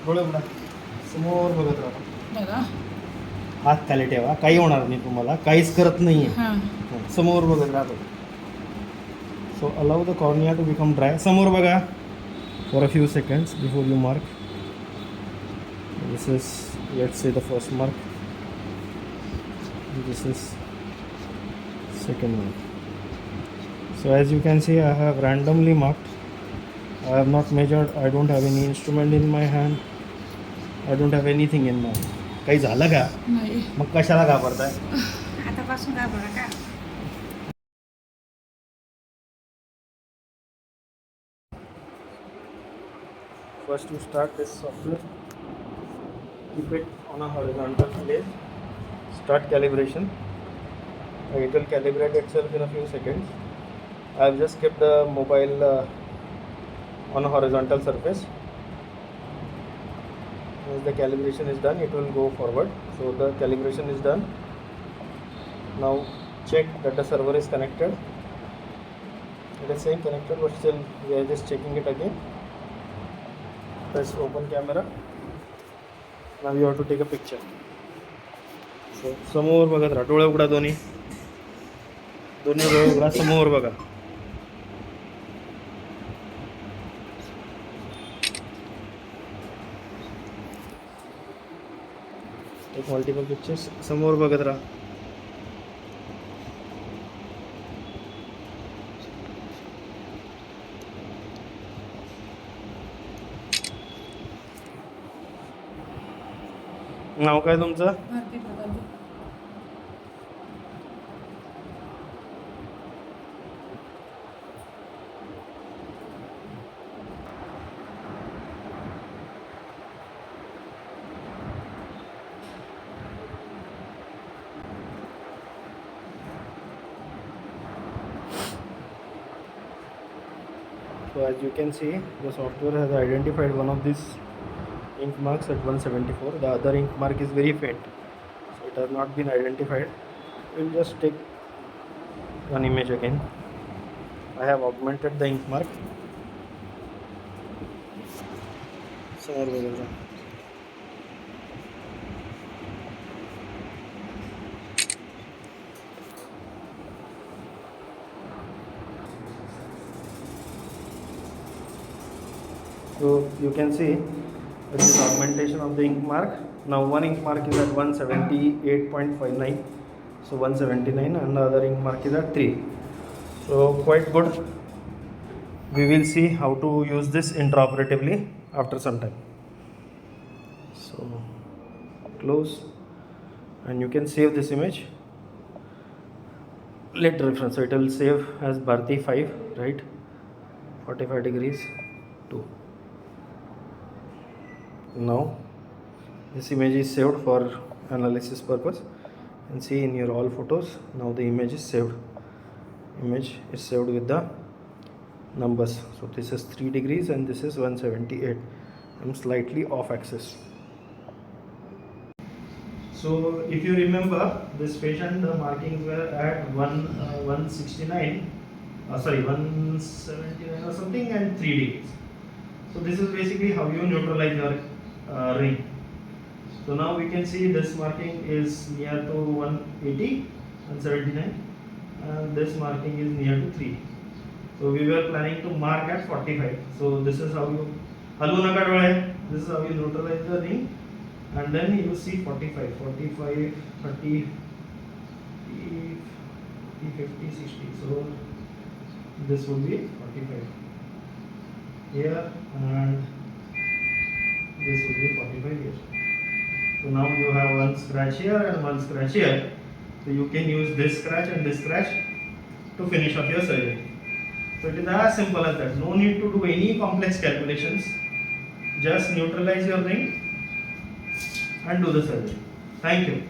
डोळे उघडा. समोर बघत राहा. बघा. हात खाली ठेवा, काही होणार नाही तुम्हाला, काहीच करत नाही आहे. हां. समोर बघत राहा. So allow the cornea to become dry. समोर बघा for a few seconds before you mark. This is let's say the first mark. This is second one. So as you can see, I have randomly marked. I have not measured. I don't have any instrument in my hand. I don't have anything in my hand. काही झालं का? नाही. मग कशाला घाबरताय? आतापासून घाबरा का? First you start this software. Keep it on a horizontal plane. Start calibration. It will calibrate itself in a few seconds. I have just kept the mobile on a horizontal surface. Once the calibration is done, it will go forward. So the calibration is done. Now check that the server is connected. It is saying connected, but still we are just checking it again. Press open camera. Now you have to take a picture. So समोर बघत राहा. डोळे उघडा. दोन्ही डोळे उघडा. समोर बघा. एक मल्टिपल पिक्चर्स. समोर बघत राहा. नाव काय तुमचं? भारती बदलली. So as you can see, the software has identified one of these ink marks at 174. The other ink mark is very faint, so it has not been identified. We'll just take one image again. I have augmented the ink mark. समोर बघा. So you can see this is augmentation of the ink mark. Now one ink mark is at 178.59, so 179, and the other ink mark is at 3. So quite good. We will see how to use this intraoperatively after some time. So close, and you can save this image. Let reference, so it will save as Bharti 5, right? 45 degrees 2. Now this image is saved for analysis purpose, and see in your all photos. Now the image is saved. Image is saved with the numbers. So this is 3 degrees and this is 178. I'm slightly off axis. So if you remember, this patient, the markings were at 169, sorry 179 or something, and 3 degrees. So this is basically how you neutralize your ring. So now we can see this marking is near to 180, 179, and this marking is near to 3. So we were planning to mark at 45. So this is how you halu naka dole. This is how you neutralize the ring, and then you see 45, 45, 30, 50, 60. So this would be 45 here, and this would be 45 here. So now you have one scratch here and one scratch here. So you can use this scratch and this scratch to finish off your surgery. So it is as simple as that. No need to do any complex calculations. Just neutralize your ring and do the surgery. Thank you.